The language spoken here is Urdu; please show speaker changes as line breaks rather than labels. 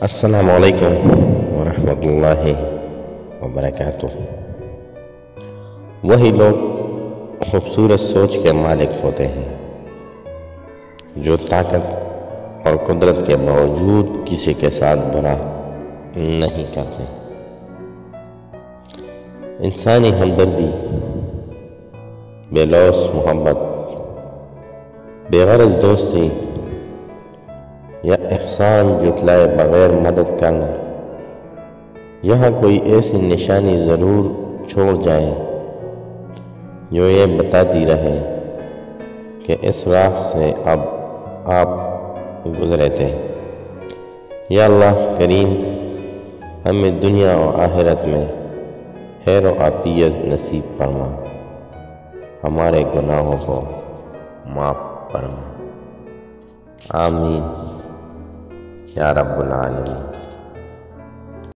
السلام علیکم ورحمۃ اللہ وبرکاتہ۔ وہی لوگ خوبصورت سوچ کے مالک ہوتے ہیں جو طاقت اور قدرت کے باوجود کسی کے ساتھ برا نہیں کرتے۔ انسانی ہمدردی، بے لوث محبت، بے غرض دوستی یا احسان جتلائے بغیر مدد کرنا، یہاں کوئی ایسی نشانی ضرور چھوڑ جائے جو یہ بتاتی رہے کہ اس راہ سے اب آپ گزرے تھے۔ یا اللہ کریم، ہمیں دنیا و آخرت میں خیر و عافیت نصیب فرما، ہمارے گناہوں کو معاف فرما، آمین یا رب العالمین۔